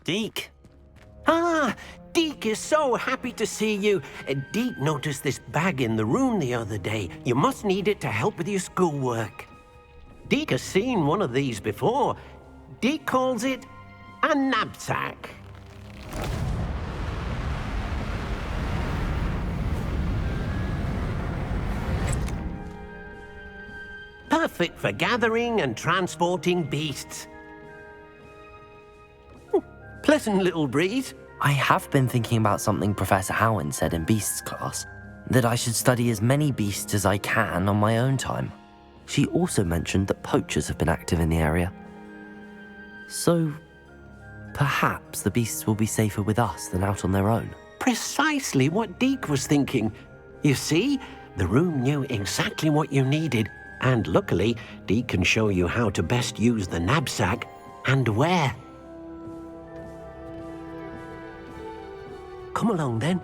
Deke. Ah, Deke is so happy to see you. Deke noticed this bag in the room the other day. You must need it to help with your schoolwork. Deke has seen one of these before. Deke calls it a Nab-Sack. Perfect for gathering and transporting beasts. Pleasant little breeze. I have been thinking about something Professor Howland said in Beasts class, that I should study as many beasts as I can on my own time. She also mentioned that poachers have been active in the area. So, perhaps the beasts will be safer with us than out on their own. Precisely what Deke was thinking. You see, the room knew exactly what you needed, and luckily, Deke can show you how to best use the Nab-Sack and where. Come along, then.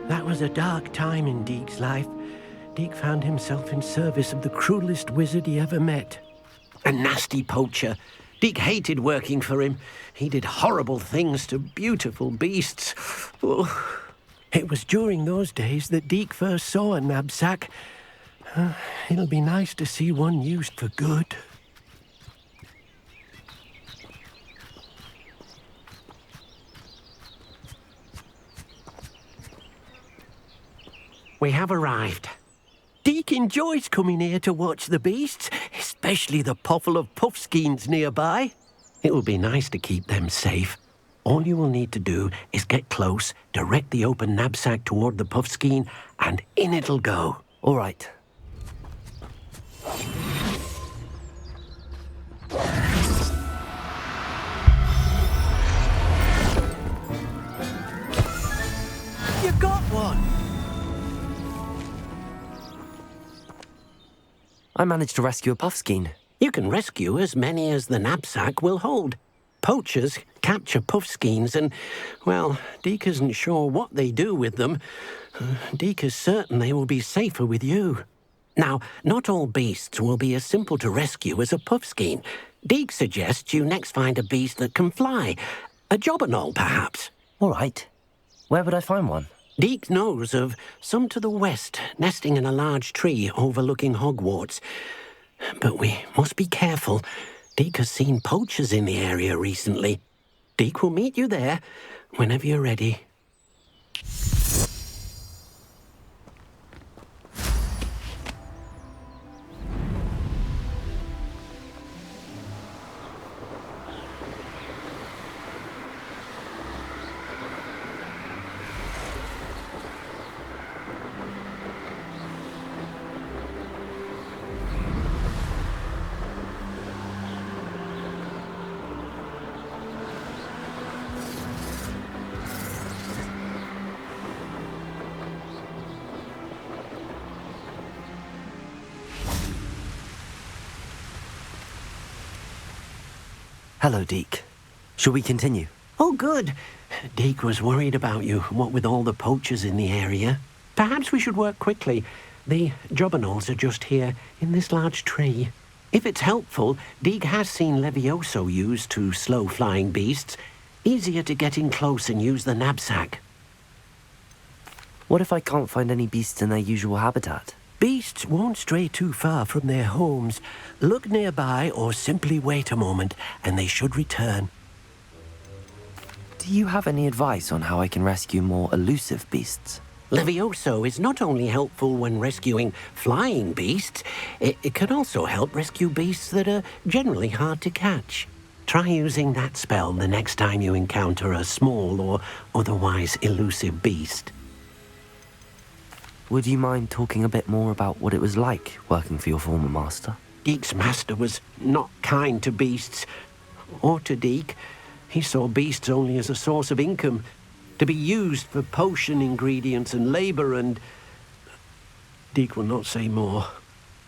That was a dark time in Deke's life. Deke found himself in service of the cruelest wizard he ever met. A nasty poacher. Deke hated working for him. He did horrible things to beautiful beasts. Oh. It was during those days that Deke first saw a Nab-Sack. It'll be nice to see one used for good. We have arrived. Deke enjoys coming here to watch the beasts, especially the potful of puffskeins nearby. It will be nice to keep them safe. All you will need to do is get close, direct the open Nab-Sack toward the puffskein, and in it'll go. All right. You got one! I managed to rescue a puffskein. You can rescue as many as the Nab-Sack will hold. Poachers capture puffskeins and, well, Deke isn't sure what they do with them. Deke is certain they will be safer with you. Now, not all beasts will be as simple to rescue as a puffskein. Deke suggests you next find a beast that can fly. A jobberknoll, perhaps. All right. Where would I find one? Deke knows of some to the west, nesting in a large tree overlooking Hogwarts. But we must be careful. Deke has seen poachers in the area recently. Deke will meet you there whenever you're ready. Hello, Deke. Shall we continue? Oh, good. Deke was worried about you, what with all the poachers in the area. Perhaps we should work quickly. The jobberknolls are just here, in this large tree. If it's helpful, Deke has seen Levioso used to slow flying beasts. Easier to get in close and use the Nab-Sack. What if I can't find any beasts in their usual habitat? Beasts won't stray too far from their homes. Look nearby or simply wait a moment and they should return. Do you have any advice on how I can rescue more elusive beasts? Levioso is not only helpful when rescuing flying beasts, it can also help rescue beasts that are generally hard to catch. Try using that spell the next time you encounter a small or otherwise elusive beast. Would you mind talking a bit more about what it was like working for your former master? Deke's master was not kind to beasts, or to Deke. He saw beasts only as a source of income, to be used for potion ingredients and labour and... Deke will not say more.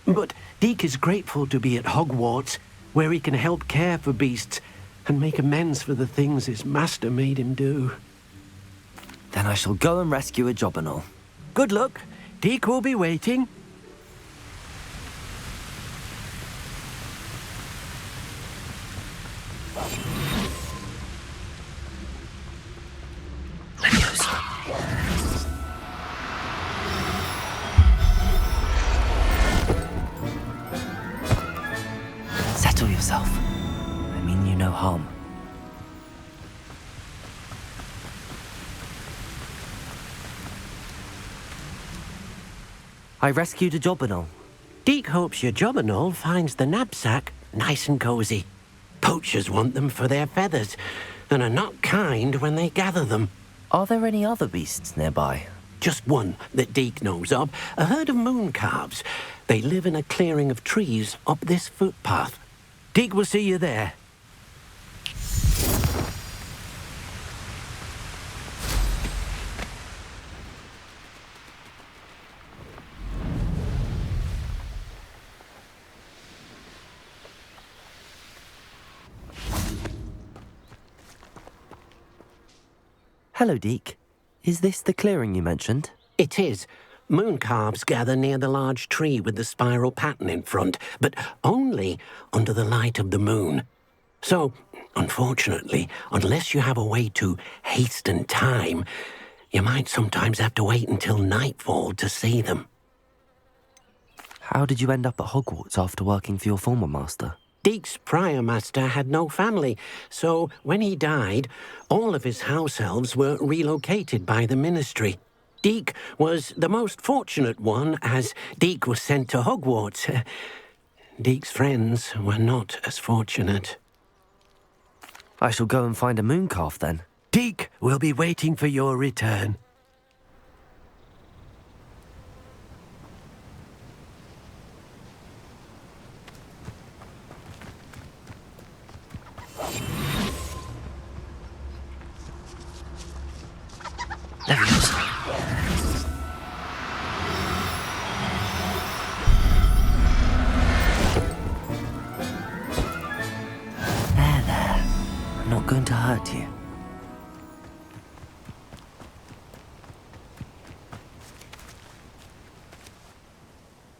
But Deke is grateful to be at Hogwarts, where he can help care for beasts and make amends for the things his master made him do. Then I shall go and rescue a jobberknoll. Good luck. Deke will be waiting. Settle yourself. I mean you no harm. I rescued a Jobberknoll. Deek hopes your Jobberknoll finds the Nab-Sack nice and cosy. Poachers want them for their feathers, and are not kind when they gather them. Are there any other beasts nearby? Just one that Deek knows of, a herd of moon calves. They live in a clearing of trees up this footpath. Deek will see you there. Hello, Deek. Is this the clearing you mentioned? It is. Moon calves gather near the large tree with the spiral pattern in front, but only under the light of the moon. So, unfortunately, unless you have a way to hasten time, you might sometimes have to wait until nightfall to see them. How did you end up at Hogwarts after working for your former master? Deek's prior master had no family, so when he died, all of his house elves were relocated by the ministry. Deek was the most fortunate one, as Deek was sent to Hogwarts. Deek's friends were not as fortunate. I shall go and find a moon calf then. Deek will be waiting for your return. Leviosa. There. I'm not going to hurt you.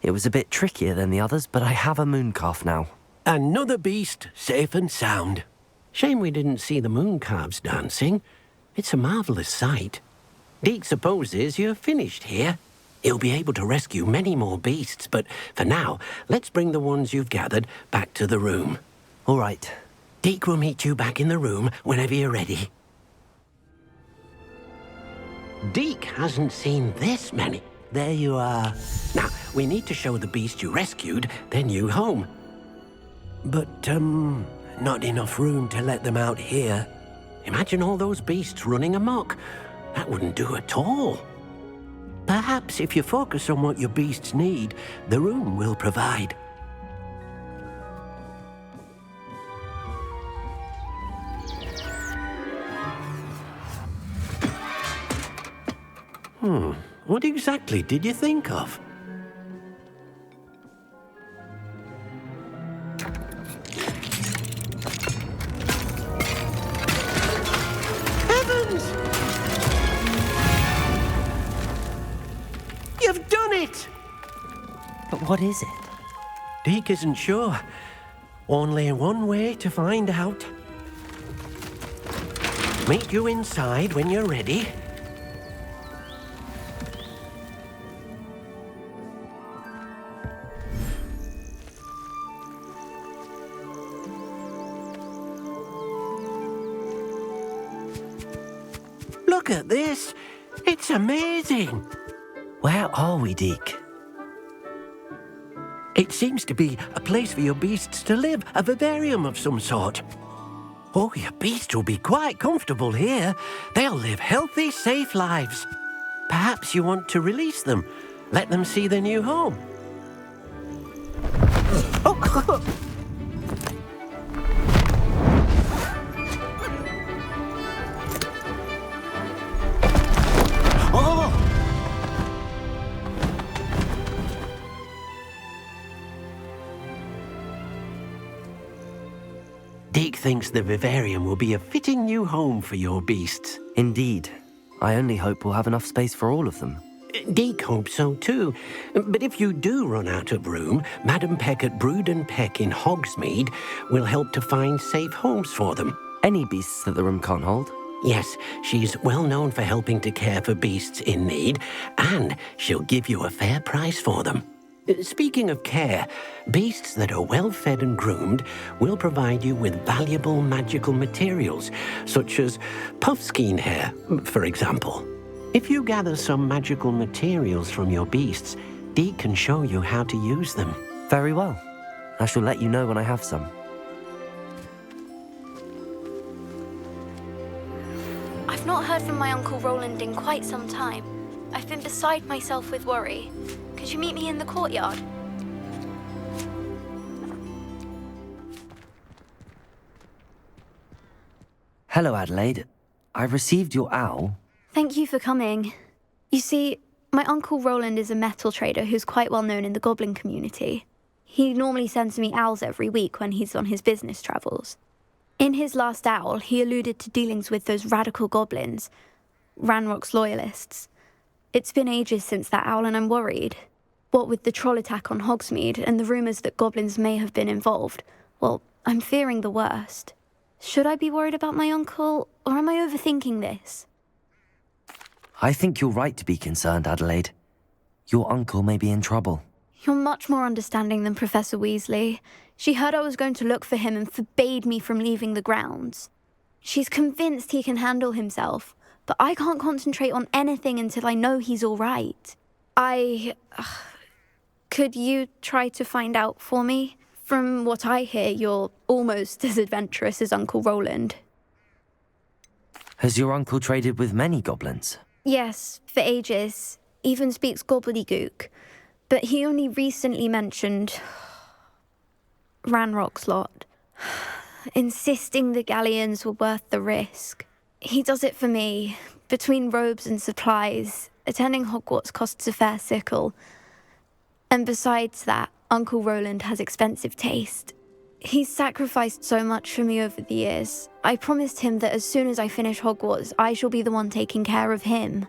It was a bit trickier than the others, but I have a moon calf now. Another beast, safe and sound. Shame we didn't see the moon calves dancing. It's a marvellous sight. Deek supposes you're finished here. He'll be able to rescue many more beasts, but for now, let's bring the ones you've gathered back to the room. All right. Deek will meet you back in the room whenever you're ready. Deek hasn't seen this many. There you are. Now, we need to show the beast you rescued their new home. But, not enough room to let them out here. Imagine all those beasts running amok. That wouldn't do at all. Perhaps if you focus on what your beasts need, the room will provide. What exactly did you think of? Heavens! You've done it! But what is it? Deek isn't sure. Only one way to find out. Meet you inside when you're ready. Look at this. It's amazing. Where are we, Deek? It seems to be a place for your beasts to live, a vivarium of some sort. Oh, your beasts will be quite comfortable here. They'll live healthy, safe lives. Perhaps you want to release them. Let them see their new home. Oh! Deek thinks the vivarium will be a fitting new home for your beasts. Indeed. I only hope we'll have enough space for all of them. Deek hopes so too. But if you do run out of room, Madam Peck at Brood and Peck in Hogsmeade will help to find safe homes for them. Any beasts that the room can't hold? Yes, she's well known for helping to care for beasts in need, and she'll give you a fair price for them. Speaking of care, beasts that are well fed and groomed will provide you with valuable magical materials, such as puffskein hair, for example. If you gather some magical materials from your beasts, Deke can show you how to use them. Very well. I shall let you know when I have some. I've not heard from my Uncle Rowland in quite some time. I've been beside myself with worry. Could you meet me in the courtyard? Hello, Adelaide. I received your owl. Thank you for coming. You see, my Uncle Rowland is a metal trader who's quite well known in the goblin community. He normally sends me owls every week when he's on his business travels. In his last owl, he alluded to dealings with those radical goblins, Ranrock's loyalists. It's been ages since that owl and I'm worried. What with the troll attack on Hogsmeade and the rumours that goblins may have been involved, well, I'm fearing the worst. Should I be worried about my uncle, or am I overthinking this? I think you're right to be concerned, Adelaide. Your uncle may be in trouble. You're much more understanding than Professor Weasley. She heard I was going to look for him and forbade me from leaving the grounds. She's convinced he can handle himself, but I can't concentrate on anything until I know he's all right. Could you try to find out for me? From what I hear, you're almost as adventurous as Uncle Rowland. Has your uncle traded with many goblins? Yes, for ages. Even speaks gobbledygook. But he only recently mentioned Ranrock's lot, insisting the galleons were worth the risk. He does it for me. Between robes and supplies, attending Hogwarts costs a fair sickle. And besides that, Uncle Rowland has expensive taste. He's sacrificed so much for me over the years. I promised him that as soon as I finish Hogwarts, I shall be the one taking care of him.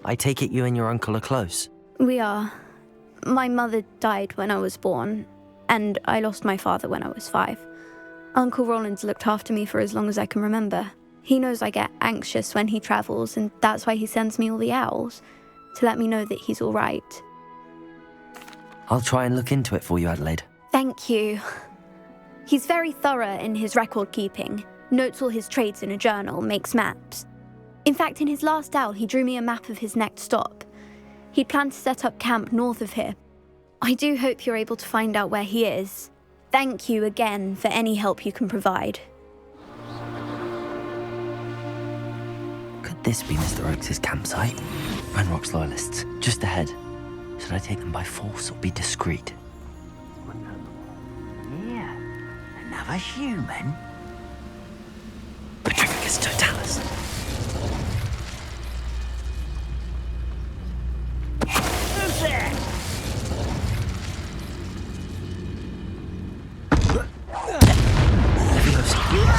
I take it you and your uncle are close. We are. My mother died when I was born, and I lost my father when I was 5. Uncle Rowland's looked after me for as long as I can remember. He knows I get anxious when he travels, and that's why he sends me all the owls, to let me know that he's all right. I'll try and look into it for you, Adelaide. Thank you. He's very thorough in his record keeping, notes all his trades in a journal, makes maps. In fact, in his last owl, he drew me a map of his next stop. He'd planned to set up camp north of here. I do hope you're able to find out where he is. Thank you again for any help you can provide. Could this be Mr. Oakes' campsite? Ranrock's loyalists, just ahead. Should I take them by force or be discreet? Yeah, another human? Petrificus totalis. Who's there?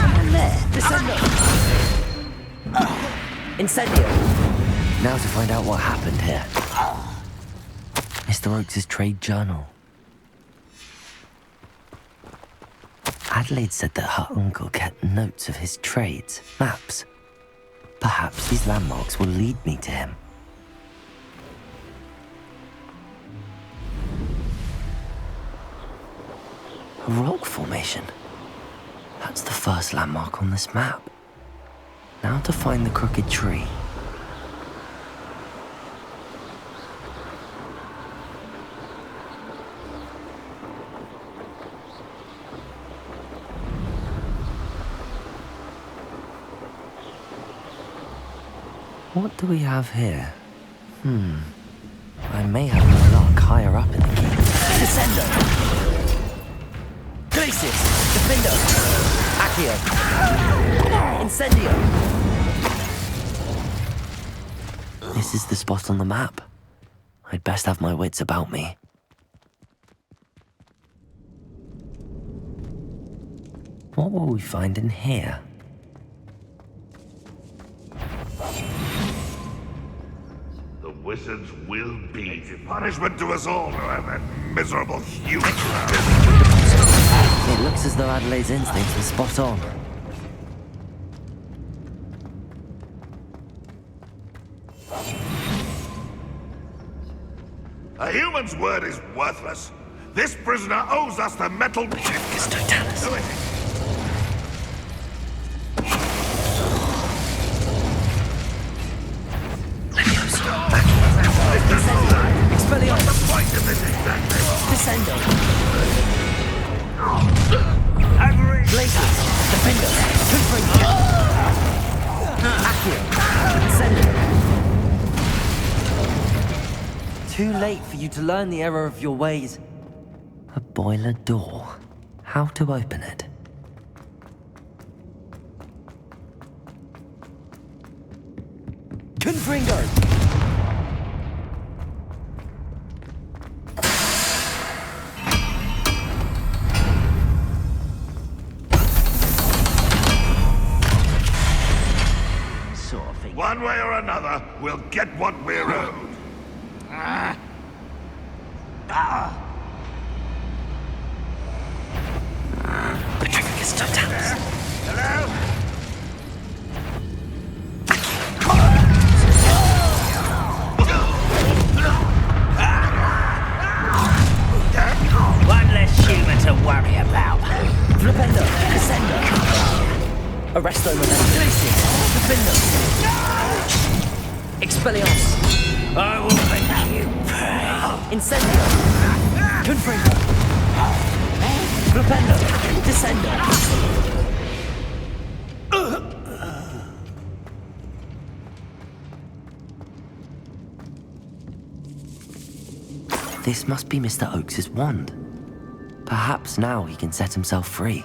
Someone there. Incendio! Now to find out what happened here. Mr. Oakes' trade journal. Adelaide said that her uncle kept notes of his trades, maps. Perhaps these landmarks will lead me to him. A rock formation. That's the first landmark on this map. Now to find the crooked tree. What do we have here? I may have more luck higher up in the keep. Descendo! Glacis! Defendo! Accio! Incendio! This is the spot on the map. I'd best have my wits about me. What will we find in here? The wizards will be punishment to us all, that miserable human. It looks as though Adelaide's instincts were spot on. human's word is worthless. This prisoner owes us the metal... Do it. Expelliarmus! The point of this exactly. Descendo! Blazes! Defender! Confringo! Accio! Descendo! Too late for you to learn the error of your ways. A boiler door. How to open it? Confringo! One way or another, we'll get what we're owed. Petrificus totalis! Hello? One less human to worry about. Flipendo! Descendo! Arresto Memento! Defendo! Expelliarmus! I will make you pay! Incendio! Confringo! Flipendo! Descendo! This must be Mr. Oakes's wand. Perhaps now he can set himself free.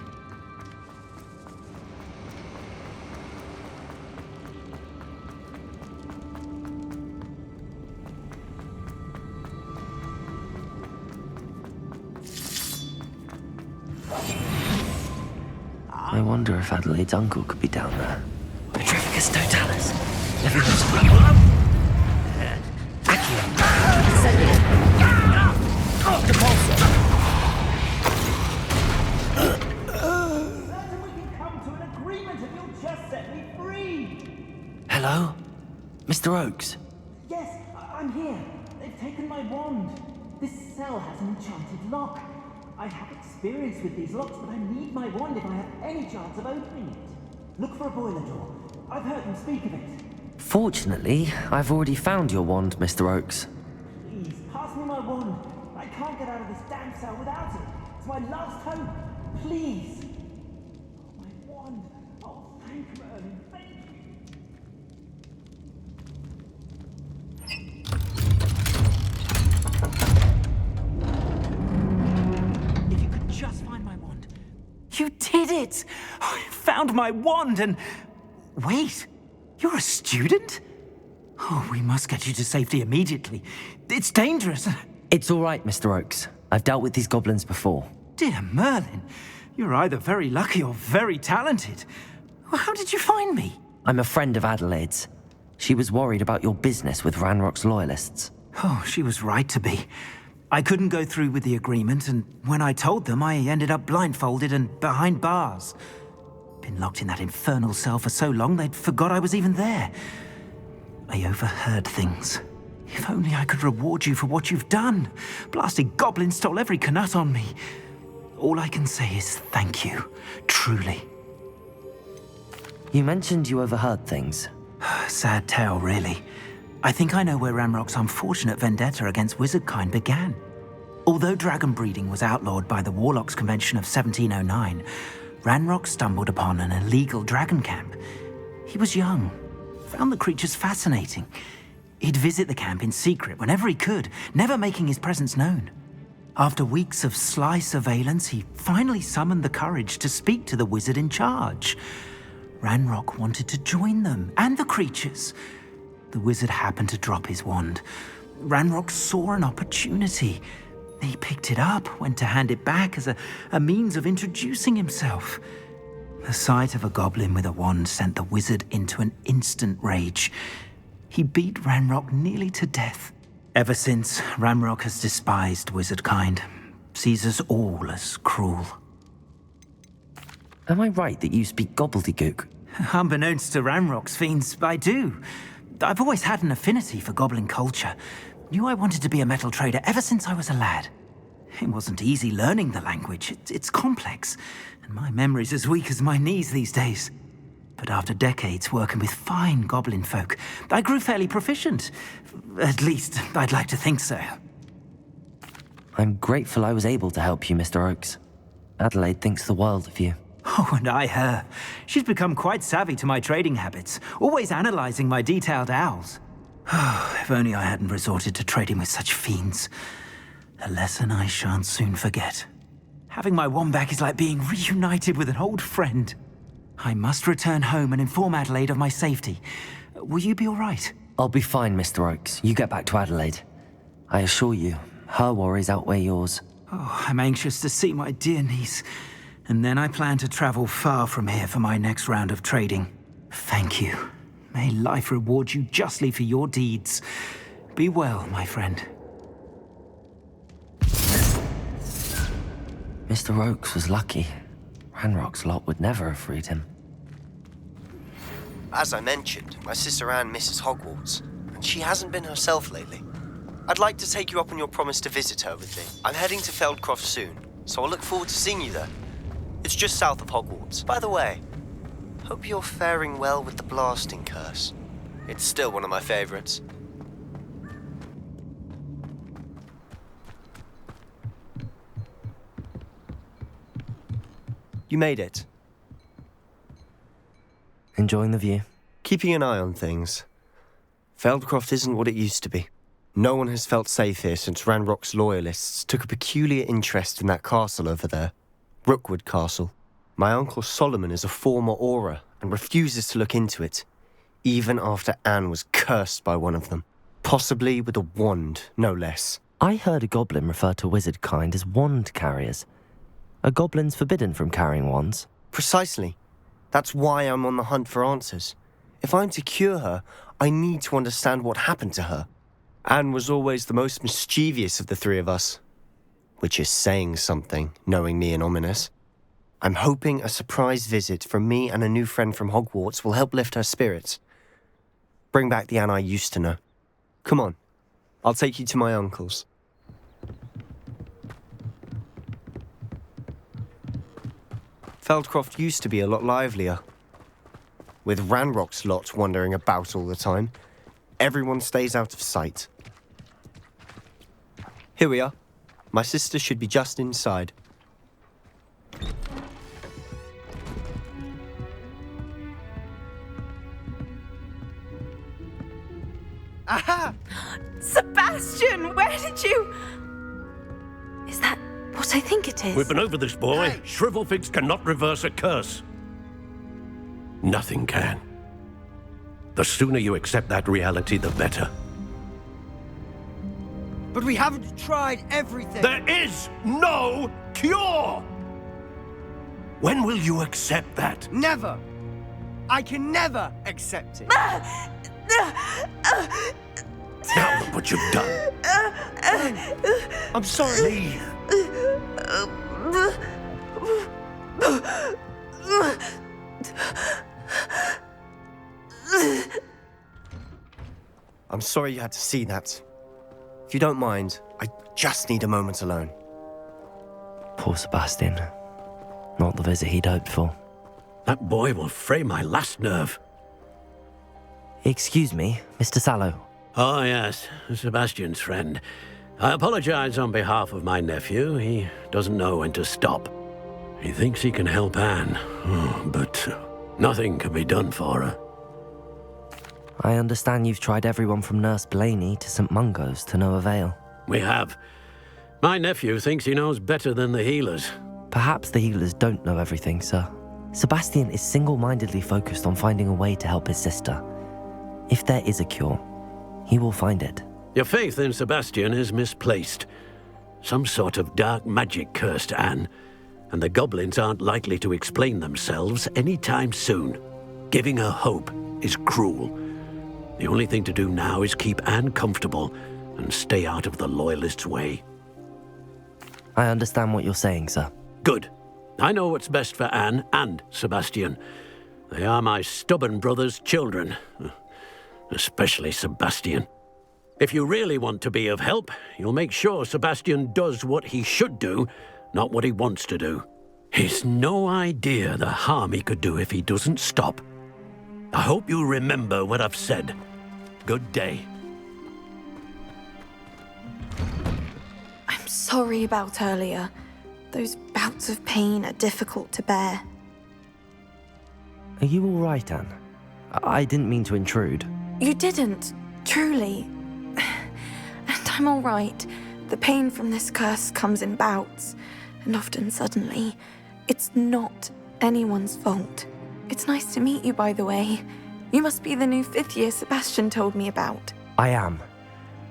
I wonder if Adelaide's uncle could be down there. Petrificus totalis! Leviosa! Accio! Incendio! Depulso! Hello? Mr. Oakes? Yes, I'm here. They've taken my wand. This cell has an enchanted lock. I have experience with these locks, but I need my wand if I have any chance of opening it. Look for a boiler door. I've heard them speak of it. Fortunately, I've already found your wand, Mr. Oakes. Please, pass me my wand. I can't get out of this damn cell without it. It's my last hope. Please. Oh, my wand. Oh, thank Merlin. Thank you. If you could just find my wand. You did it! I found my wand and... Wait, you're a student? Oh, we must get you to safety immediately. It's dangerous. It's all right, Mr. Oakes. I've dealt with these goblins before. Dear Merlin, you're either very lucky or very talented. Well, how did you find me? I'm a friend of Adelaide's. She was worried about your business with Ranrock's loyalists. Oh, she was right to be. I couldn't go through with the agreement, and when I told them, I ended up blindfolded and behind bars. Been locked in that infernal cell for so long, they'd forgot I was even there. I overheard things. If only I could reward you for what you've done. Blasted goblins stole every Knut on me. All I can say is thank you, truly. You mentioned you overheard things. Sad tale, really. I think I know where Ranrock's unfortunate vendetta against wizardkind began. Although dragon breeding was outlawed by the Warlocks Convention of 1709, Ranrock stumbled upon an illegal dragon camp. He was young, found the creatures fascinating. He'd visit the camp in secret whenever he could, never making his presence known. After weeks of sly surveillance, he finally summoned the courage to speak to the wizard in charge. Ranrock wanted to join them, and the creatures. The wizard happened to drop his wand. Ranrock saw an opportunity. He picked it up, went to hand it back as a means of introducing himself. The sight of a goblin with a wand sent the wizard into an instant rage. He beat Ranrock nearly to death. Ever since, Ranrock has despised wizardkind, sees us all as cruel. Am I right that you speak gobbledygook? Unbeknownst to Ranrock's fiends, I do. I've always had an affinity for goblin culture. knew I wanted to be a metal trader ever since I was a lad. It wasn't easy learning the language. It's complex, and my memory's as weak as my knees these days. But after decades working with fine goblin folk, I grew fairly proficient. At least, I'd like to think so. I'm grateful I was able to help you, Mr. Oakes. Adelaide thinks the world of you. Oh, and I her. She's become quite savvy to my trading habits, always analysing my detailed owls. If only I hadn't resorted to trading with such fiends. A lesson I shan't soon forget. Having my wombat is like being reunited with an old friend. I must return home and inform Adelaide of my safety. Will you be all right? I'll be fine, Mr. Oakes. You get back to Adelaide. I assure you, her worries outweigh yours. Oh, I'm anxious to see my dear niece. And then I plan to travel far from here for my next round of trading. Thank you. May life reward you justly for your deeds. Be well, my friend. Mr. Oakes was lucky. Ranrock's lot would never have freed him. As I mentioned, my sister Anne misses Hogwarts, and she hasn't been herself lately. I'd like to take you up on your promise to visit her with me. I'm heading to Feldcroft soon, so I'll look forward to seeing you there. It's just south of Hogwarts. By the way, hope you're faring well with the blasting curse. It's still one of my favorites. You made it. Enjoying the view? Keeping an eye on things. Feldcroft isn't what it used to be. No one has felt safe here since Ranrock's loyalists took a peculiar interest in that castle over there. Rookwood Castle. My uncle Solomon is a former Auror and refuses to look into it, even after Anne was cursed by one of them. Possibly with a wand, no less. I heard a goblin refer to wizard kind as wand carriers. Are goblins forbidden from carrying wands? Precisely. That's why I'm on the hunt for answers. If I'm to cure her, I need to understand what happened to her. Anne was always the most mischievous of the three of us. Which is saying something, knowing me and Ominous. I'm hoping a surprise visit from me and a new friend from Hogwarts will help lift her spirits. Bring back the Anne I used to know. Come on, I'll take you to my uncle's. Feldcroft used to be a lot livelier. With Ranrock's lot wandering about all the time, everyone stays out of sight. Here we are. My sister should be just inside. Aha! Sebastian, where did you... Is that what I think it is? We've been over this, boy. Hey. Shrivelfigs cannot reverse a curse. Nothing can. The sooner you accept that reality, the better. But we haven't tried everything. There is no cure! When will you accept that? Never! I can never accept it. Now look what you've done. I'm sorry. Leave. I'm sorry you had to see that. If you don't mind, I just need a moment alone. Poor Sebastian. Not the visit he'd hoped for. That boy will fray my last nerve. Excuse me, Mr. Sallow. Oh, yes, Sebastian's friend. I apologize on behalf of my nephew. He doesn't know when to stop. He thinks he can help Anne, but nothing can be done for her. I understand you've tried everyone from Nurse Blaney to St. Mungo's to no avail. We have. My nephew thinks he knows better than the healers. Perhaps the healers don't know everything, sir. Sebastian is single-mindedly focused on finding a way to help his sister. If there is a cure, he will find it. Your faith in Sebastian is misplaced. Some sort of dark magic cursed Anne, and the goblins aren't likely to explain themselves anytime soon. Giving her hope is cruel. The only thing to do now is keep Anne comfortable and stay out of the Loyalists' way. I understand what you're saying, sir. Good. I know what's best for Anne and Sebastian. They are my stubborn brother's children. Especially Sebastian. If you really want to be of help, you'll make sure Sebastian does what he should do, not what he wants to do. He's no idea the harm he could do if he doesn't stop. I hope you remember what I've said. Good day. I'm sorry about earlier. Those bouts of pain are difficult to bear. Are you all right, Anne? I didn't mean to intrude. You didn't, truly. And I'm all right. The pain from this curse comes in bouts, and often suddenly. It's not anyone's fault. It's nice to meet you, by the way. You must be the new 5th year Sebastian told me about. I am.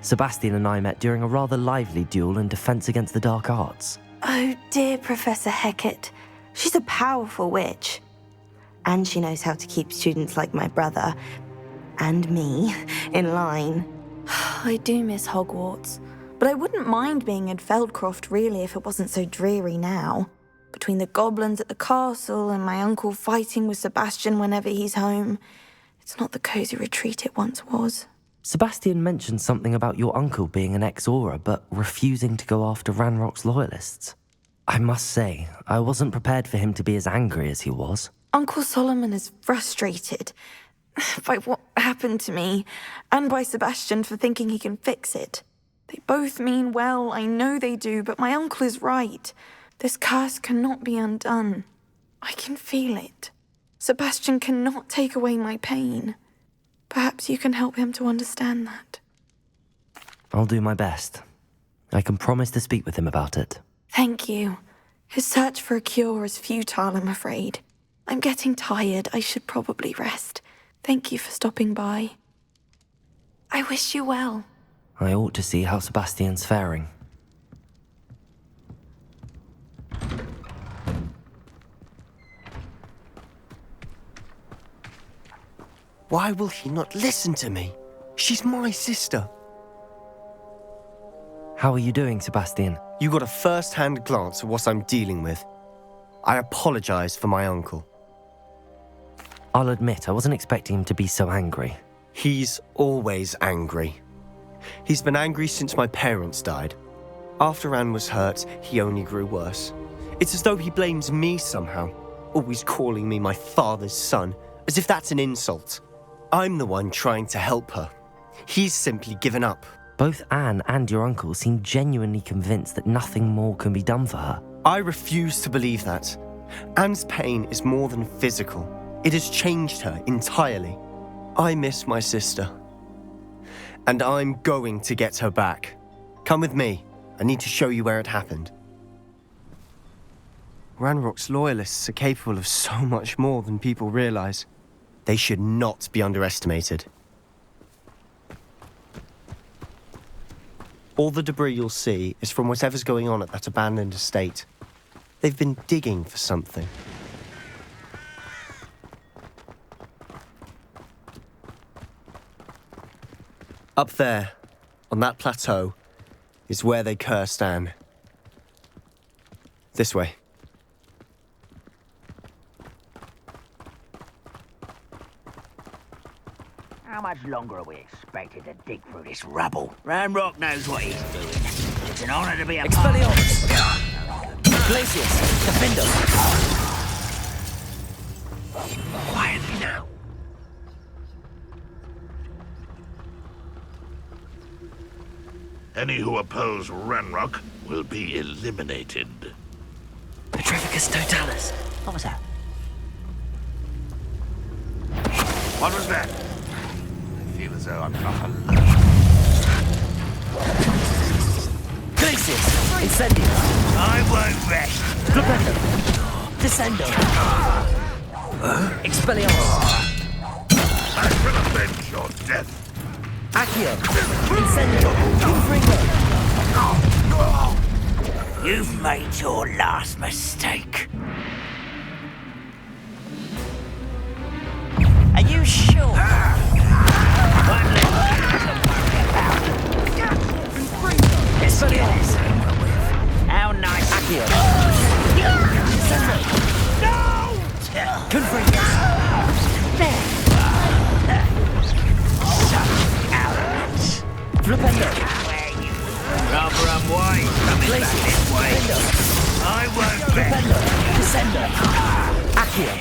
Sebastian and I met during a rather lively duel in Defense Against the Dark Arts. Oh, dear Professor Hecat. She's a powerful witch. And she knows how to keep students like my brother, and me, in line. I do miss Hogwarts, but I wouldn't mind being in Feldcroft, really, if it wasn't so dreary now. Between the goblins at the castle and my uncle fighting with Sebastian whenever he's home, it's not the cosy retreat it once was. Sebastian mentioned something about your uncle being an ex-Auror, but refusing to go after Ranrock's loyalists. I must say, I wasn't prepared for him to be as angry as he was. Uncle Solomon is frustrated by what happened to me, and by Sebastian for thinking he can fix it. They both mean well, I know they do, but my uncle is right. This curse cannot be undone. I can feel it. Sebastian cannot take away my pain. Perhaps you can help him to understand that. I'll do my best. I can promise to speak with him about it. Thank you. His search for a cure is futile, I'm afraid. I'm getting tired. I should probably rest. Thank you for stopping by. I wish you well. I ought to see how Sebastian's faring. Why will he not listen to me? She's my sister. How are you doing, Sebastian? You got a first-hand glance at what I'm dealing with. I apologize for my uncle. I'll admit, I wasn't expecting him to be so angry. He's always angry. He's been angry since my parents died. After Anne was hurt, he only grew worse. It's as though he blames me somehow, always calling me my father's son, as if that's an insult. I'm the one trying to help her. He's simply given up. Both Anne and your uncle seem genuinely convinced that nothing more can be done for her. I refuse to believe that. Anne's pain is more than physical. It has changed her entirely. I miss my sister. And I'm going to get her back. Come with me. I need to show you where it happened. Ranrock's loyalists are capable of so much more than people realize. They should not be underestimated. All the debris you'll see is from whatever's going on at that abandoned estate. They've been digging for something. Up there, on that plateau, is where they cursed Anne. This way. How much longer are we expected to dig through this rubble? Ranrock knows what he's doing. It's an honor to be a Expelliarmus! Glacius! Defender! Quietly now. Any who oppose Ranrock will be eliminated. Petrificus totalis. What was that? What was that? I feel as though I'm not alone. Glacius! Incendio! I won't rest. Flipendo! Descendo! Expelliarmus! I will avenge your death. Accio! Incendio! Infringo! You've made your last mistake. Are you sure? One little thing to worry about. Let's get this over with. How nice. Accio! No! Confringo! Such arrogance. Flipendo! Rather unwise coming back this way. I won't bet. Descender. Accio.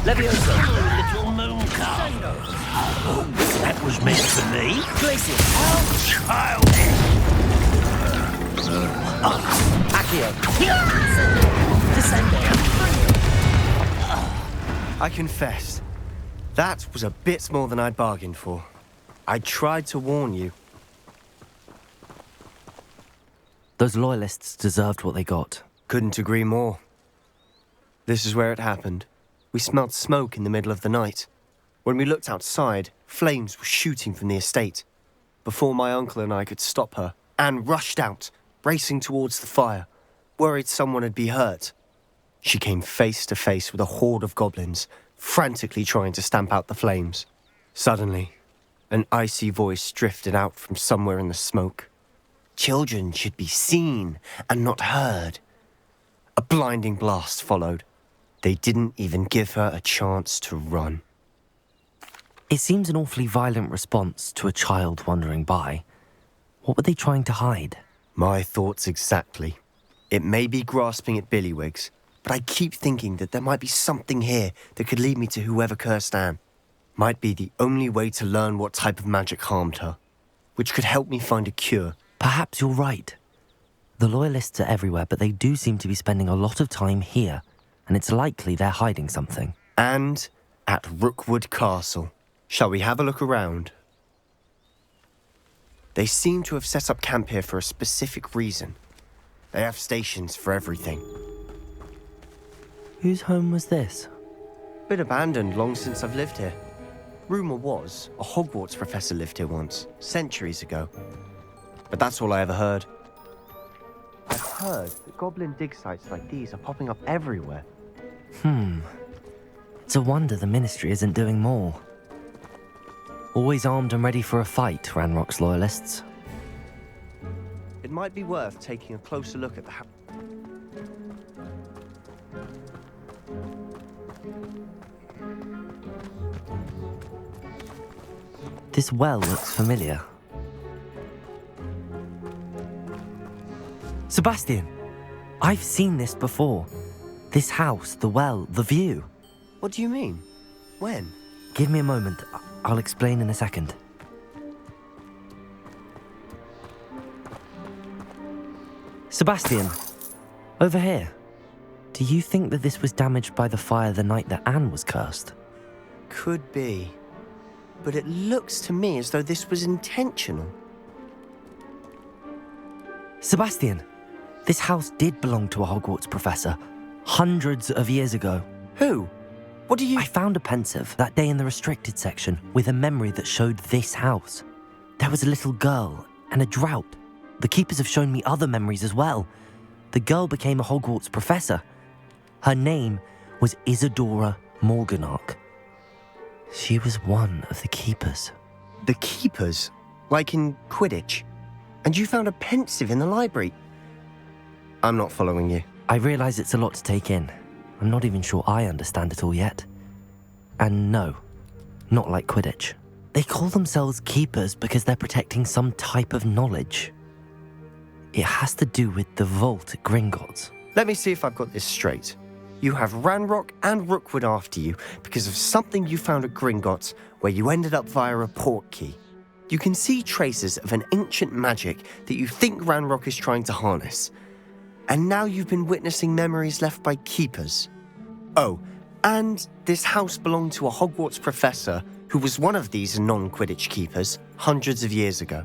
Levioso. Little moon calf. Oh, that was meant for me. Glacius. Childish. Accio. Descender. I confess, that was a bit more than I'd bargained for. I tried to warn you. Those loyalists deserved what they got. Couldn't agree more. This is where it happened. We smelled smoke in the middle of the night. When we looked outside, flames were shooting from the estate. Before my uncle and I could stop her, Anne rushed out, racing towards the fire, worried someone had been hurt. She came face to face with a horde of goblins, frantically trying to stamp out the flames. Suddenly, an icy voice drifted out from somewhere in the smoke. Children should be seen and not heard. A blinding blast followed. They didn't even give her a chance to run. It seems an awfully violent response to a child wandering by. What were they trying to hide? My thoughts exactly. It may be grasping at billywhigs, but I keep thinking that there might be something here that could lead me to whoever cursed Anne. Might be the only way to learn what type of magic harmed her, which could help me find a cure. Perhaps you're right. The loyalists are everywhere, but they do seem to be spending a lot of time here, and it's likely they're hiding something. And at Rookwood Castle. Shall we have a look around? They seem to have set up camp here for a specific reason. They have stations for everything. Whose home was this? Been abandoned long since I've lived here. Rumour was a Hogwarts professor lived here once, centuries ago. But that's all I ever heard. I've heard that goblin dig sites like these are popping up everywhere. It's a wonder the Ministry isn't doing more. Always armed and ready for a fight, Ranrock's loyalists. It might be worth taking a closer look at the This well looks familiar. Sebastian! I've seen this before. This house, the well, the view. What do you mean? When? Give me a moment. I'll explain in a second. Sebastian, over here. Do you think that this was damaged by the fire the night that Anne was cursed? Could be. But it looks to me as though this was intentional. Sebastian, this house did belong to a Hogwarts professor, hundreds of years ago. Who? What do you... I found a pensive that day in the restricted section with a memory that showed this house. There was a little girl and a drought. The keepers have shown me other memories as well. The girl became a Hogwarts professor. Her name was Isadora Morganach. She was one of the keepers. The keepers? Like in Quidditch? And you found a pensive in the library? I'm not following you. I realise it's a lot to take in. I'm not even sure I understand it all yet. And no, not like Quidditch. They call themselves keepers because they're protecting some type of knowledge. It has to do with the vault at Gringotts. Let me see if I've got this straight. You have Ranrock and Rookwood after you because of something you found at Gringotts where you ended up via a port key. You can see traces of an ancient magic that you think Ranrock is trying to harness. And now you've been witnessing memories left by keepers. Oh, and this house belonged to a Hogwarts professor who was one of these non-Quidditch keepers hundreds of years ago.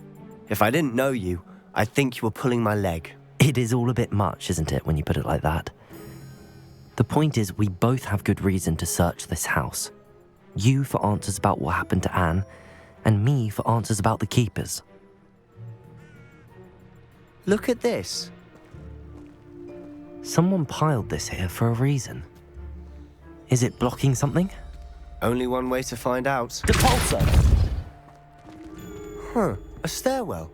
If I didn't know you, I'd think you were pulling my leg. It is all a bit much, isn't it, when you put it like that? The point is, we both have good reason to search this house. You for answers about what happened to Anne, and me for answers about the keepers. Look at this. Someone piled this here for a reason. Is it blocking something? Only one way to find out. Depulso! Huh, a stairwell.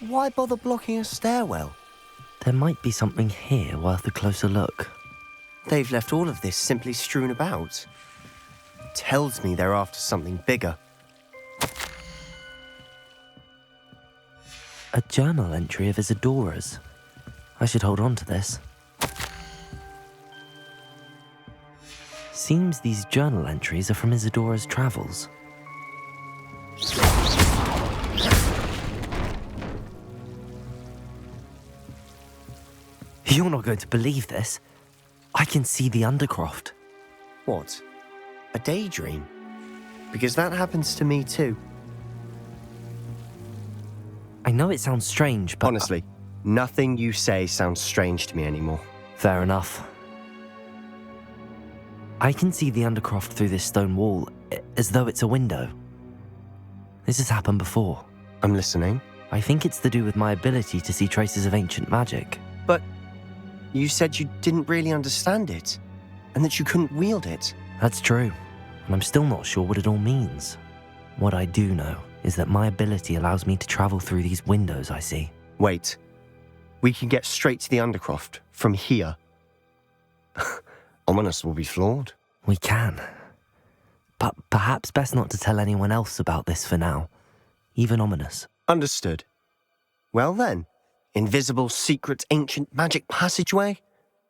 Why bother blocking a stairwell? There might be something here worth a closer look. they've left all of this simply strewn about. Tells me they're after something bigger. A journal entry of Isadora's. I should hold on to this. Seems these journal entries are from Isadora's travels. You're not going to believe this. I can see the Undercroft. What? A daydream? Because that happens to me too. I know it sounds strange, but... Honestly, nothing you say sounds strange to me anymore. Fair enough. I can see the Undercroft through this stone wall, as though it's a window. This has happened before. I'm listening. I think it's to do with my ability to see traces of ancient magic. But you said you didn't really understand it, and that you couldn't wield it. That's true, and I'm still not sure what it all means. What I do know is that my ability allows me to travel through these windows I see. Wait. We can get straight to the Undercroft from here. Ominous will be flawed. We can. But perhaps best not to tell anyone else about this for now. Even Ominous. Understood. Well then, invisible, secret, ancient magic passageway?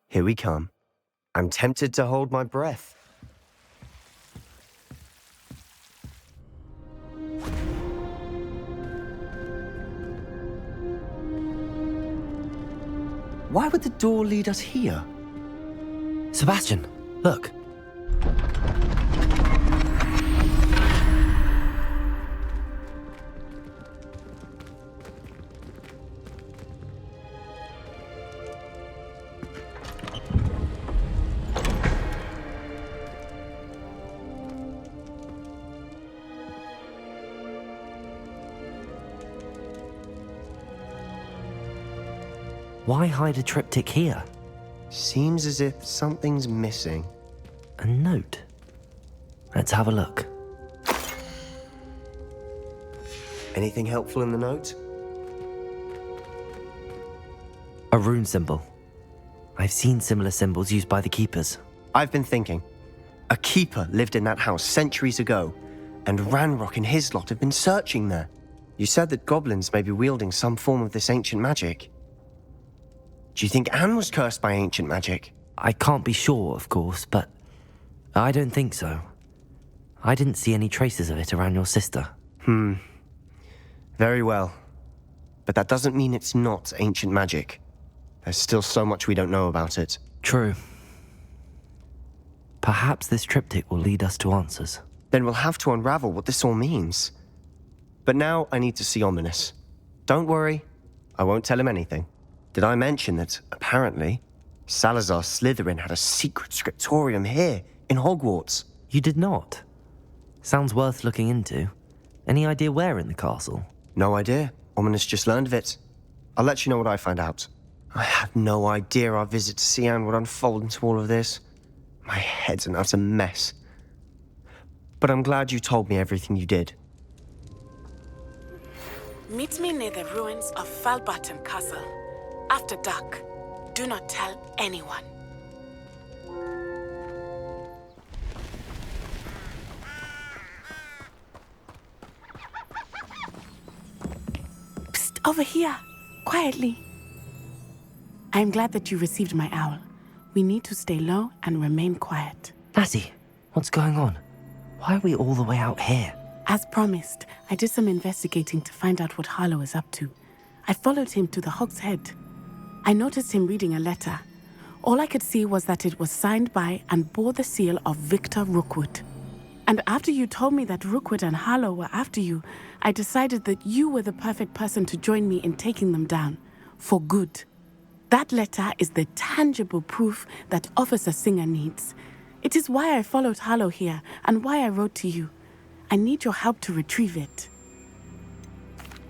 Here we come. I'm tempted to hold my breath. Why would the door lead us here? Sebastian, look. Why hide a triptych here? Seems as if something's missing. A note. Let's have a look. Anything helpful in the note? A rune symbol. I've seen similar symbols used by the keepers. I've been thinking. A keeper lived in that house centuries ago, and Ranrock and his lot have been searching there. You said that goblins may be wielding some form of this ancient magic. Do you think Anne was cursed by ancient magic? I can't be sure, of course, but I don't think so. I didn't see any traces of it around your sister. Very well. But that doesn't mean it's not ancient magic. There's still so much we don't know about it. True. Perhaps this triptych will lead us to answers. Then we'll have to unravel what this all means. But now I need to see Ominous. Don't worry, I won't tell him anything. Did I mention that, apparently, Salazar Slytherin had a secret scriptorium here, in Hogwarts? You did not? Sounds worth looking into. Any idea where in the castle? No idea. Ominous just learned of it. I'll let you know what I find out. I had no idea our visit to see Anne would unfold into all of this. My head's an utter mess. But I'm glad you told me everything you did. Meet me near the ruins of Falbutton Castle. After dark. Do not tell anyone. Psst, over here. Quietly. I am glad that you received my owl. We need to stay low and remain quiet. Lassie, what's going on? Why are we all the way out here? As promised, I did some investigating to find out what Harlow is up to. I followed him to the Hog's Head. I noticed him reading a letter. All I could see was that it was signed by and bore the seal of Victor Rookwood. And after you told me that Rookwood and Harlow were after you, I decided that you were the perfect person to join me in taking them down. For good. That letter is the tangible proof that Officer Singer needs. It is why I followed Harlow here and why I wrote to you. I need your help to retrieve it.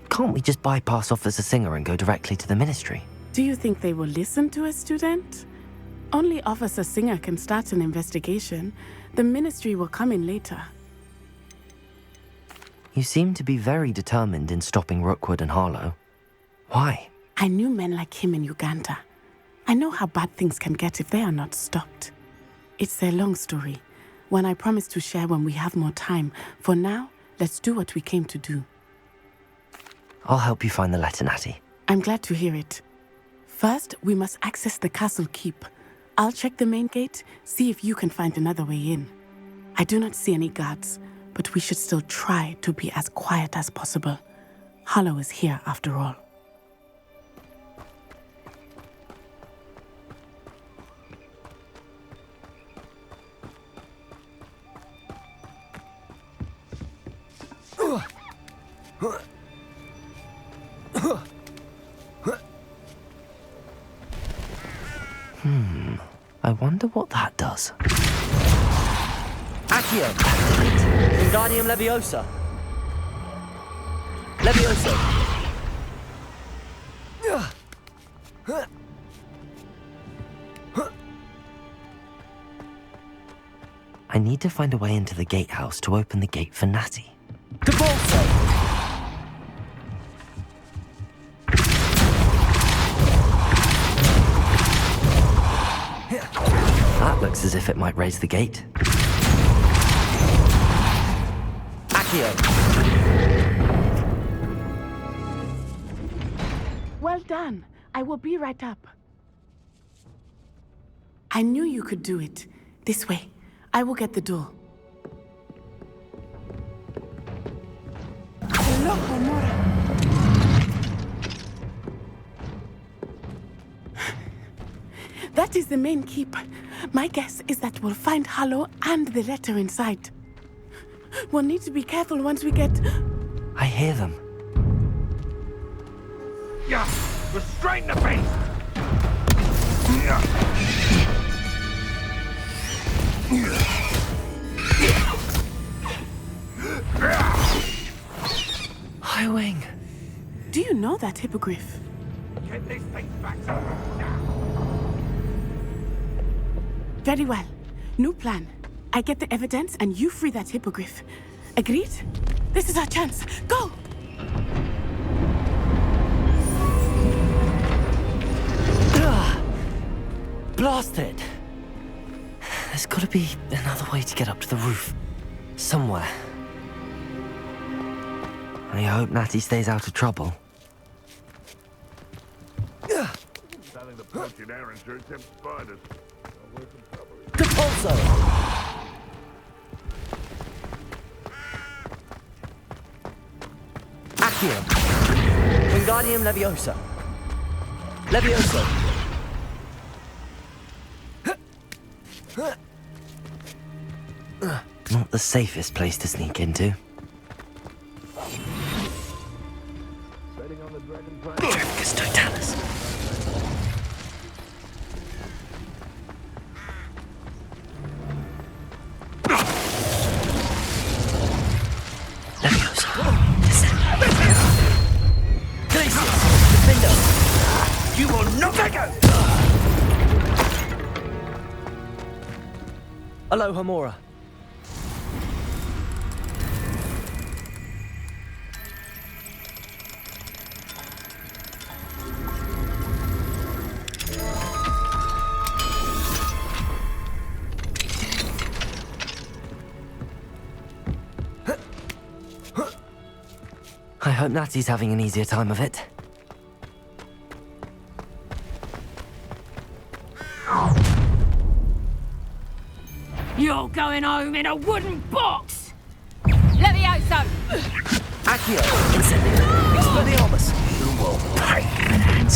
Can't we just bypass Officer Singer and go directly to the Ministry? Do you think they will listen to a student? Only Officer Singer can start an investigation. The Ministry will come in later. You seem to be very determined in stopping Rookwood and Harlow. Why? I knew men like him in Uganda. I know how bad things can get if they are not stopped. It's a long story, one I promise to share when we have more time. For now, let's do what we came to do. I'll help you find the letter, Natty. I'm glad to hear it. First, we must access the castle keep. I'll check the main gate, see if you can find another way in. I do not see any guards, but we should still try to be as quiet as possible. Harlow is here after all. I wonder what that does. Accio! Wingardium Leviosa! Leviosa! I need to find a way into the gatehouse to open the gate for Natty. Cabalso! That looks as if it might raise the gate. Accio! Well done. I will be right up. I knew you could do it. This way. I will get the door. Hello, Homura. That is the main keep. My guess is that we'll find Harlow and the letter inside. We'll need to be careful once we get... I hear them. Yeah, restrain the beast! Highwing. Do you know that hippogriff? Get this thing back to now! Very well. New plan. I get the evidence and you free that hippogriff. Agreed? This is our chance. Go! Blasted! There's gotta be another way to get up to the roof. Somewhere. I hope Natty stays out of trouble. Selling the poaching air insurance them spiders. Cabalso! Accio! Wingardium Leviosa! Leviosa! Not the safest place to sneak into. Drevicus Totalis. Leviosa. Glacius! Defender! You will not let go! Aloha Mora. I hope Natty's having an easier time of it. You're going home in a wooden box! Levioso! Accio! Incendio! Expelliarmus! You will pay for that.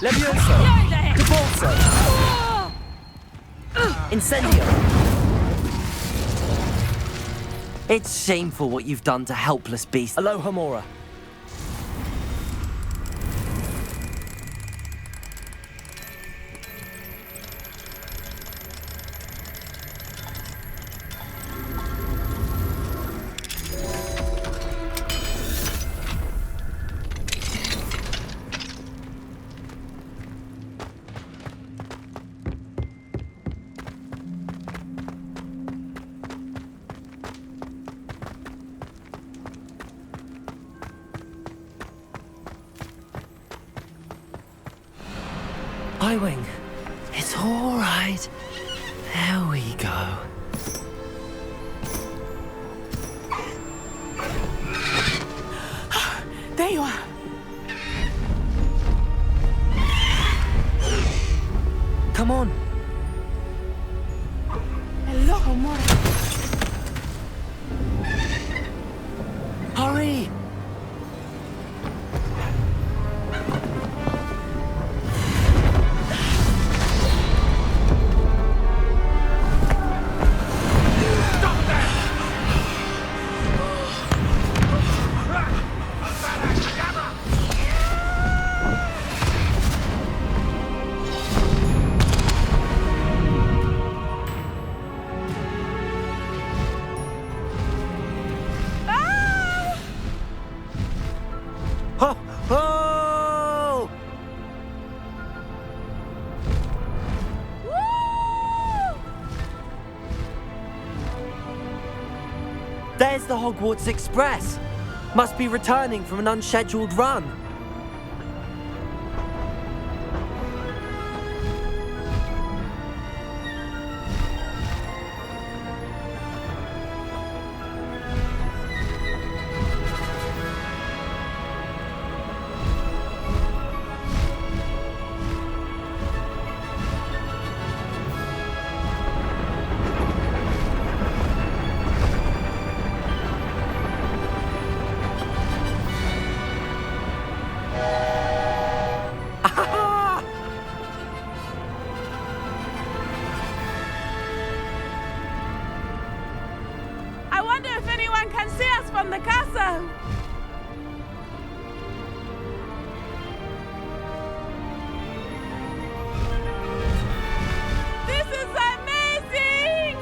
Leviosa! You there! Cabalso! Incendio! It's shameful what you've done to helpless beasts. Aloha Mora. Highwing. It's all right. Right. There we go. There you are. Come on. Hello, Homura. Hurry! Oh! There's the Hogwarts Express. Must be returning from an unscheduled run. I wonder if anyone can see us from the castle. This is amazing!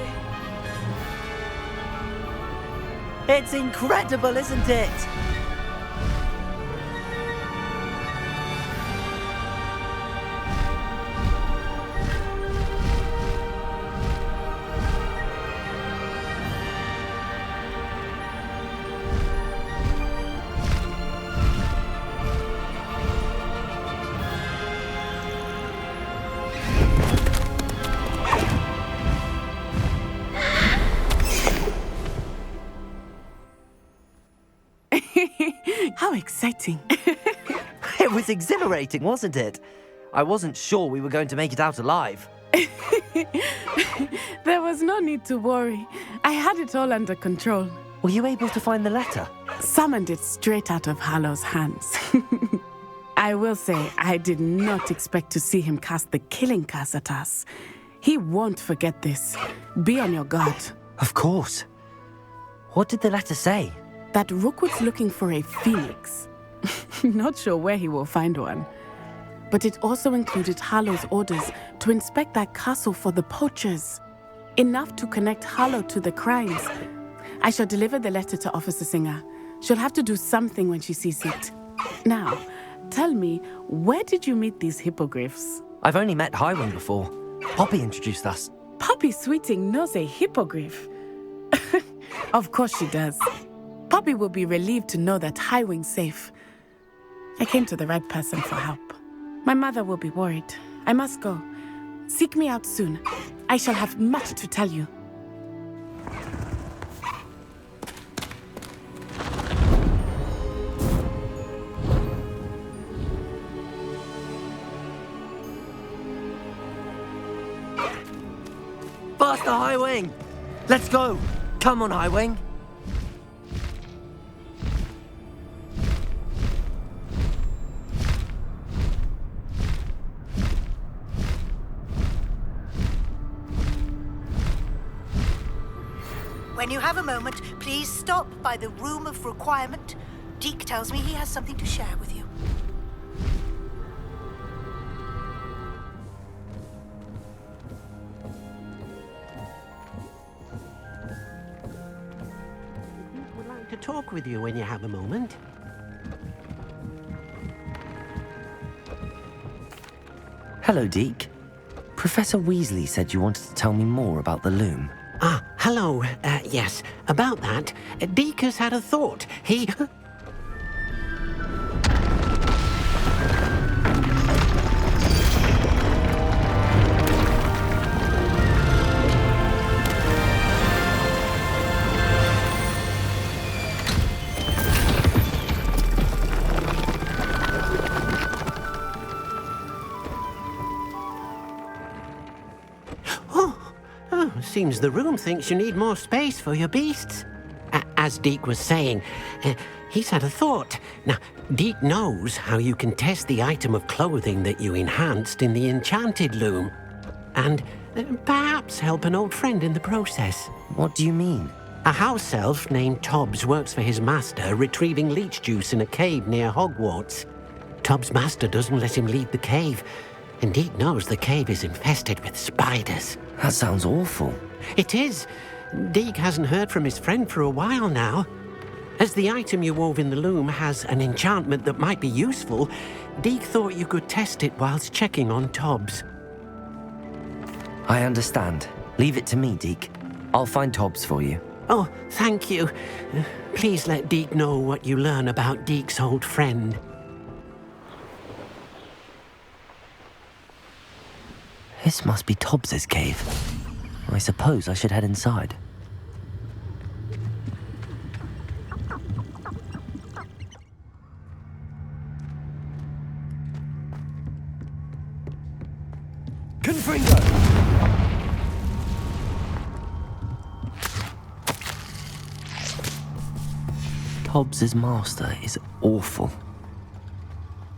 It's incredible, isn't it? How exciting. It was exhilarating, wasn't it? I wasn't sure we were going to make it out alive. There was no need to worry. I had it all under control. Were you able to find the letter? Summoned it straight out of Harlow's hands. I will say, I did not expect to see him cast the killing curse at us. He won't forget this. Be on your guard. Of course. What did the letter say? That Rookwood's looking for a phoenix. Not sure where he will find one. But it also included Harlow's orders to inspect that castle for the poachers. Enough to connect Harlow to the crimes. I shall deliver the letter to Officer Singer. She'll have to do something when she sees it. Now, tell me, where did you meet these hippogriffs? I've only met Highwing before. Poppy introduced us. Poppy Sweeting knows a hippogriff. Of course she does. Poppy will be relieved to know that Highwing's safe. I came to the right person for help. My mother will be worried. I must go. Seek me out soon. I shall have much to tell you. Faster, Highwing! Let's go! Come on, Highwing! When you have a moment, please stop by the Room of Requirement. Deke tells me he has something to share with you. Would like to talk with you when you have a moment. Hello, Deke. Professor Weasley said you wanted to tell me more about the Loom. Ah, hello. Yes, about that. Deke has had a thought. He... Seems the room thinks you need more space for your beasts. As Deke was saying, he's had a thought. Now, Deke knows how you can test the item of clothing that you enhanced in the enchanted loom. And perhaps help an old friend in the process. What do you mean? A house elf named Tobbs works for his master, retrieving leech juice in a cave near Hogwarts. Tobbs' master doesn't let him leave the cave, and Deke knows the cave is infested with spiders. That sounds awful. It is. Deke hasn't heard from his friend for a while now. As the item you wove in the loom has an enchantment that might be useful, Deke thought you could test it whilst checking on Tobbs. I understand. Leave it to me, Deke. I'll find Tobbs for you. Oh, thank you. Please let Deke know what you learn about Deke's old friend. This must be Tobbs's cave. I suppose I should head inside. Confringo! Tobbs's master is awful.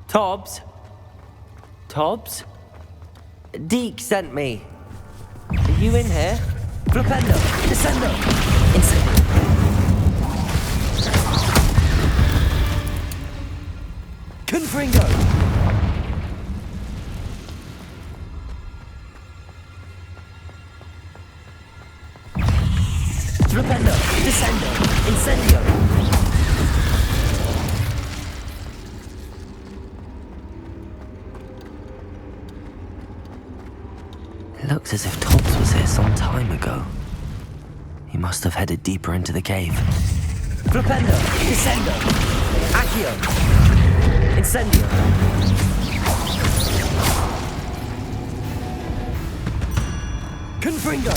Tobbs? Tobbs? Deke sent me. Are you in here? Flipendo! Descendo! Insect! Confringo! Flipendo! Descendo! Incendio! It looks as if Tobbs was here some time ago. He must have headed deeper into the cave. Flipendo! Descendo! Accio! Incendio! Confringo!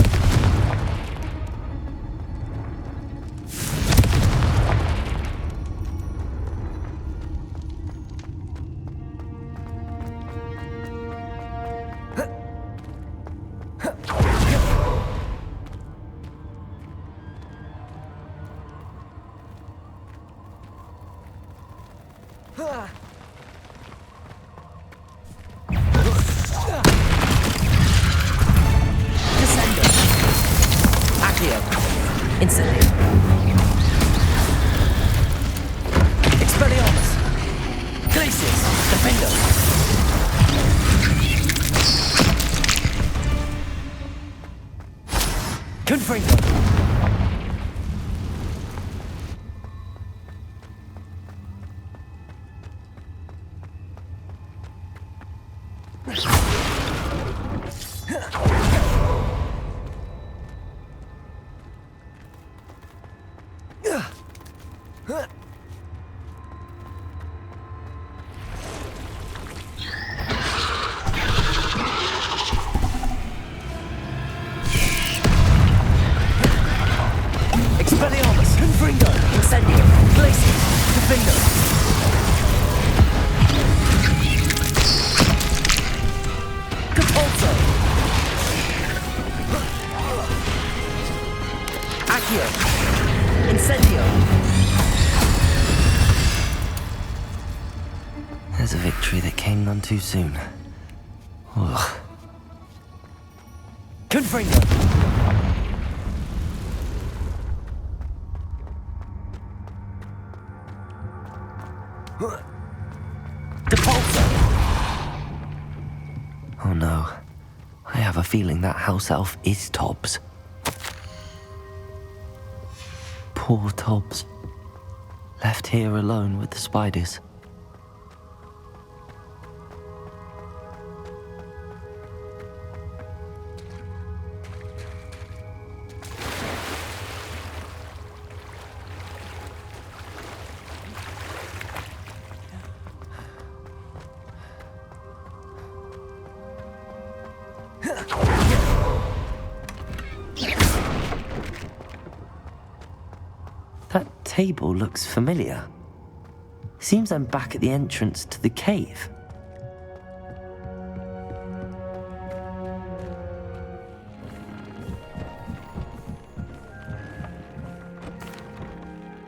There's a victory that came none too soon. Ugh. Confringo! Oh no. I have a feeling that house elf is Tobbs. Poor Tobbs. Left here alone with the spiders. That table looks familiar. Seems I'm back at the entrance to the cave.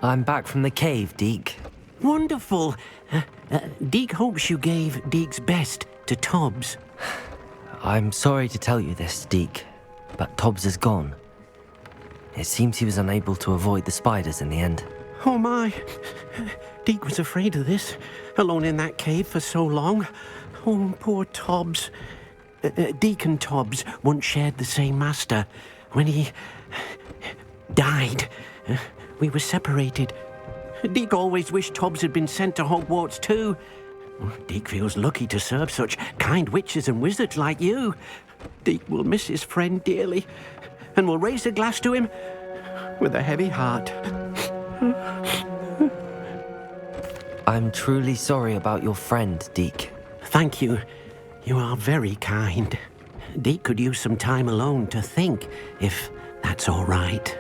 I'm back from the cave, Deke. Wonderful. Deke hopes you gave Deke's best to Tobbs. I'm sorry to tell you this, Deke, but Tobbs is gone. It seems he was unable to avoid the spiders in the end. Oh my. Deke was afraid of this, alone in that cave for so long. Oh, poor Tobbs. Deke and Tobbs once shared the same master. When he died, we were separated. Deke always wished Tobbs had been sent to Hogwarts too. Deke feels lucky to serve such kind witches and wizards like you. Deke will miss his friend dearly, and will raise a glass to him with a heavy heart. I'm truly sorry about your friend, Deke. Thank you. You are very kind. Deke could use some time alone to think, if that's all right.